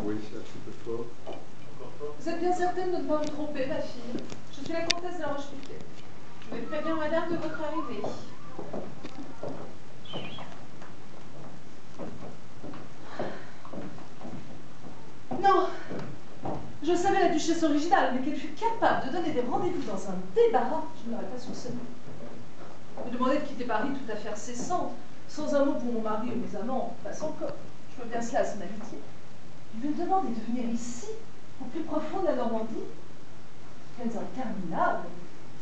Oui, c'est un petit peu fort. Encore fort. Vous êtes bien certaine de ne pas vous tromper, ma fille? Je suis la comtesse de la Roche-Piquet. Je vous préviens, madame, de votre arrivée. Non! Je savais la duchesse originale, mais qu'elle fût capable de donner des rendez-vous dans un débarras, je ne l'aurais pas soupçonné. Me demander de quitter Paris tout à fait cessante, sans un mot pour mon mari ou mes amants, passe encore. Je peux bien cela à son amitié. Il me demandait de venir ici, au plus profond de la Normandie. Quelles interminables,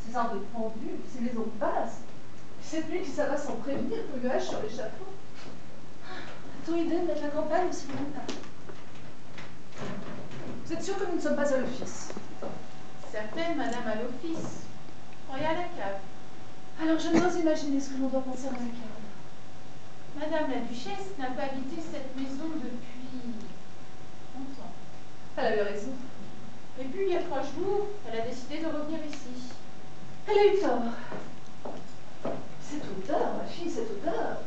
ces arbres de pendule, ces maisons basses, cette nuit qui s'abat sans prévenir, comme le hache sur l'échafaud. A-t-on idée de mettre la campagne aussi loin que Paris? Vous êtes sûr que nous ne sommes pas à l'office? Certaine, madame, à l'office. Croyez à la cave. Alors je n'ose imaginer ce que l'on doit penser à la cave. Madame la duchesse n'a pas habité cette maison depuis longtemps. Elle a eu raison. Et puis, il y a 3 jours, elle a décidé de revenir ici. Elle a eu tort. Cette odeur, ma fille, cette odeur.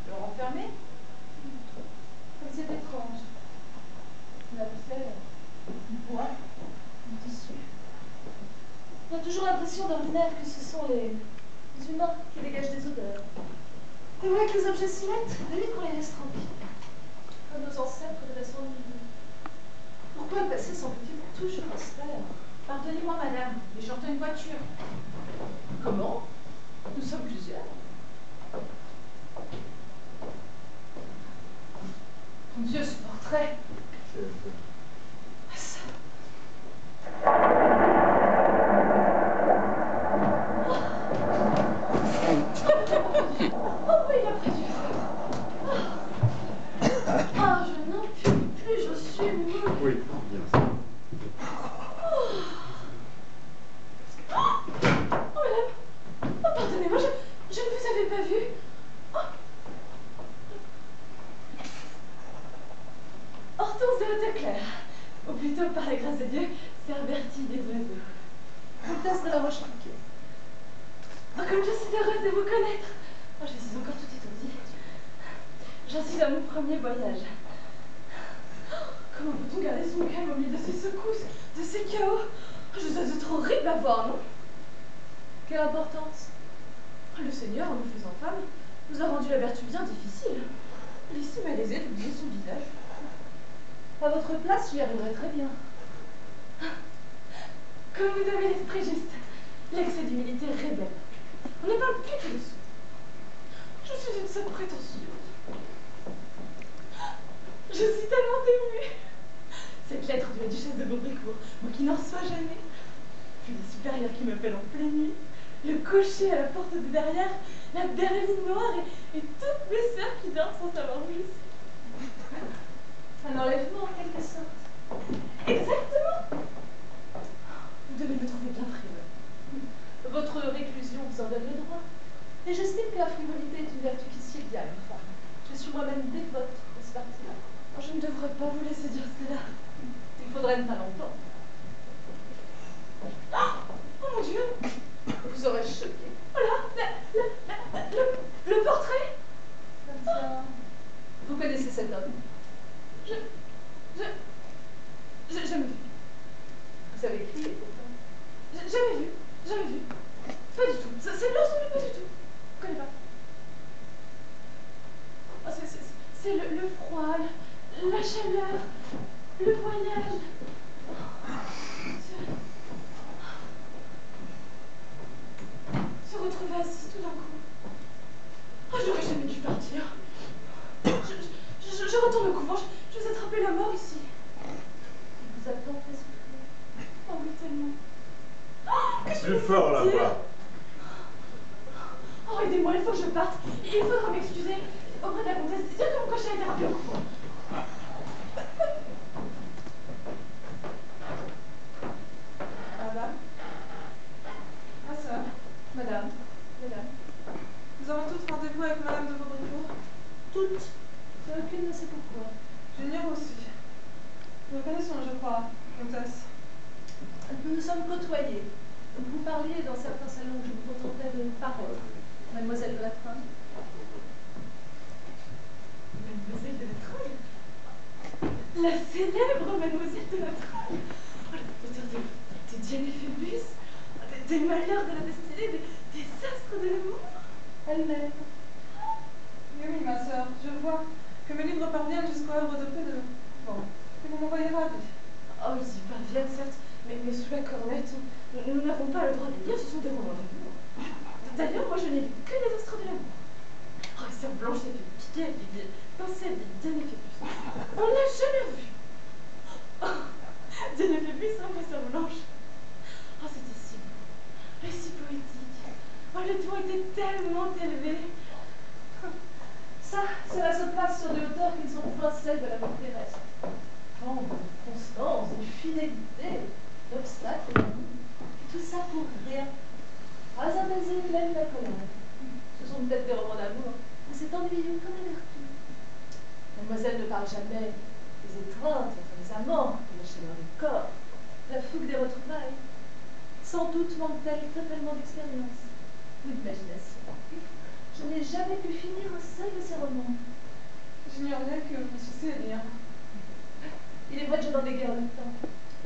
Le renfermer? Comme c'est étrange. La pierre, du bois, du tissu. On a toujours l'impression d'ordinaire que ce sont les humains qui dégagent des odeurs. Et voilà que les objets s'y mettent, de nuit qu'on les laisse tranquilles. Comme nos ancêtres de la son nuit. Pourquoi le passé semble-t-il toujours austère? Pardonnez-moi, madame, mais j'entends une voiture. Comment? Nous sommes plusieurs. Mon Dieu, ce portrait! Ça. Oh oui, il a pris du feu. Ah, je n'en puis plus, je suis molle. Oui, bien ça. Oh, madame! Oh, pardonnez-moi, je ne vous avais pas vu. Oh. Hortense de Hauteclair, ou plutôt, par la grâce de Dieu, Sœur Bertie des oiseaux. Comtesse de la Roche-Piquet. Oh, comme je suis heureuse de vous connaître! Oh, je suis encore tout étourdie. J'en suis à mon premier voyage. Oh, comment peut-on garder son calme au milieu de ces secousses, de ces chaos? Oh, je dois être horrible à voir, non? Quelle importance? Oh, le Seigneur, en nous faisant femme, nous a rendu la vertu bien difficile. Il est si malaisé d'oublier son visage. À votre place, j'y arriverais très bien. Comme vous avez l'esprit juste, l'excès d'humilité rebelle. On ne parle plus que de soi. Je suis une sotte prétentieuse. Je suis tellement émue. Cette lettre de la duchesse de Beaubrécourt, moi qui n'en reçois jamais. Puis les supérieurs qui m'appellent en pleine nuit, le cocher à la porte de derrière, la berline noire et toutes mes sœurs qui dorment sans savoir où je suis. Un enlèvement en quelque sorte. Exactement. Vous devez me trouver bien frivole. Votre réclusion vous en donne le droit. Et j'estime que la frivolité est une vertu qui sied bien à une femme. Je suis moi-même dévote de ce parti-là. Je ne devrais pas vous laisser dire cela. Il faudrait ne pas longtemps. Oh mon Dieu! Vous aurez choqué. Oh là, le portrait! Comme ça. Vous connaissez cet homme? J'ai jamais vu. Vous avez crié pourtant. Jamais vu, jamais vu. Pas du tout. Ça ne ressemble pas du tout. Je connais pas. Oh, c'est le froid, la chaleur, le voyage. Se retrouver assise tout d'un coup. Oh, j'aurais jamais dû partir. Je retourne au couvent. Je vous ai attrapé la mort ici. Il vous a tant fait souffrir. Oh oui, tellement. Oh, que je Plus fort là-bas. Oh, aidez-moi, il faut que je parte. Il faudra m'excuser auprès de la comtesse. Dire que mon cocher a été rappelé au couvent. Madame? Ma sœur? Madame? Nous avons toutes rendez-vous avec Madame de Beaubrécourt. Toutes. Et aucune ne sait pourquoi. J'ignore aussi. Nous connaissons, je crois, comtesse. Nous nous sommes côtoyés. Vous parliez dans certains salons où je vous contentais de paroles. Mademoiselle de la Trogne. Mademoiselle de la Trogne? La célèbre mademoiselle de la Trolle. Oh, la hauteur de Diane et Phébus, des malheurs de la destinée, des astres de l'amour. Elle-même. Oui, oui, ma sœur, je vois que mes livres parviennent jusqu'au havre de paix de bon, et vous m'envoyez ravie. Oh, ils y parviennent, certes, mais sous la cornette, nous n'avons pas le droit de lire, ce sont des romans d'amour. D'ailleurs, moi, je n'ai lu que les astres de l'amour. Oh, et sœur Blanche s'est fait piquer, elle fait penser à Diane et Phébus. On ne l'a jamais revue. Oh, Diane et Phébus, hein, ma sœur Blanche. Oh, c'était si beau, et si poétique. Oh, le ton était tellement élevé. Ça, cela se place sur des hauteurs qui ne sont point celles de l'amour terrestre. Tendre, constance, et fidélité, d'obstacles, et tout ça pour rien. Pas un baiser plein de la colère. Ce sont peut-être des romans d'amour, mais c'est ennuyeux comme la vertu. Mademoiselle ne parle jamais des étreintes entre les amants, de la chaleur du corps, la fougue des retrouvailles. Sans doute manque-t-elle totalement d'expérience ou d'imagination. Je n'ai jamais pu finir un seul de ces romans. J'ignorais que vous souciez lire. Il est vrai que je n'en ai guère le temps.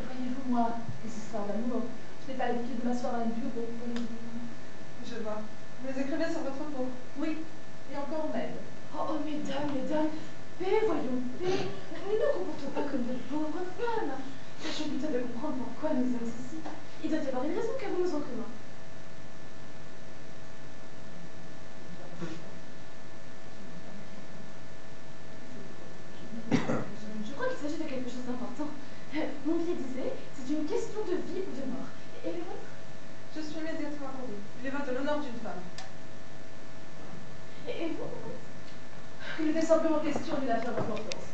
Voyez-vous, moi, les histoires d'amour, je n'ai pas l'habitude de m'asseoir à un bureau pour les lire. Je vois. Vous les écrivez sur votre peau. Oui, et encore même. Oh, mesdames, paix, voyons, paix. Nous ne nous comportons pas comme de pauvres femmes. Tâchons plutôt de comprendre pourquoi nous sommes ici. Il doit y avoir une raison qu'avons nous en commun. Je crois qu'il s'agit de quelque chose d'important. Mon billet disait, c'est une question de vie ou de mort. Et le vôtre? Je suis immédiatement accordée. Il est de l'honneur d'une femme. Et vous? Il était simplement question d'une affaire d'importance.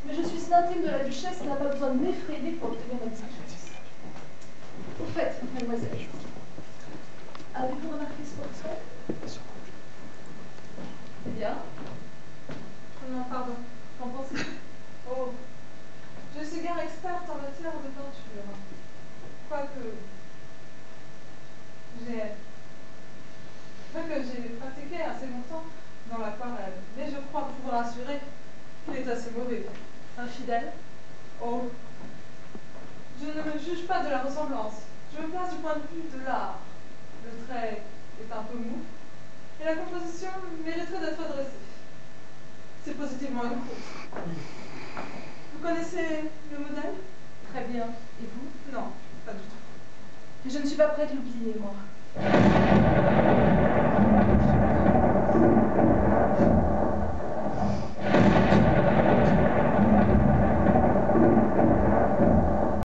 Mais je suis l'intime de la duchesse et n'a pas besoin de m'effrayer pour obtenir ma diligence. Au fait, mademoiselle, avez-vous remarqué ce portrait? Eh bien, Non, pardon. qu'en pensez-vous? Oh, je suis guère experte en matière de peinture. Quoique j'ai pratiqué assez longtemps dans l'aquarelle. Mais je crois pouvoir assurer qu'il est assez mauvais. Infidèle? Oh, je ne me juge pas de la ressemblance. Je me place du point de vue de l'art. Le trait est un peu mou, et la composition mériterait d'être adressée. C'est positivement une faute. Vous connaissez le modèle? Très bien. Et vous? Non, pas du tout. Mais je ne suis pas prête de l'oublier, moi.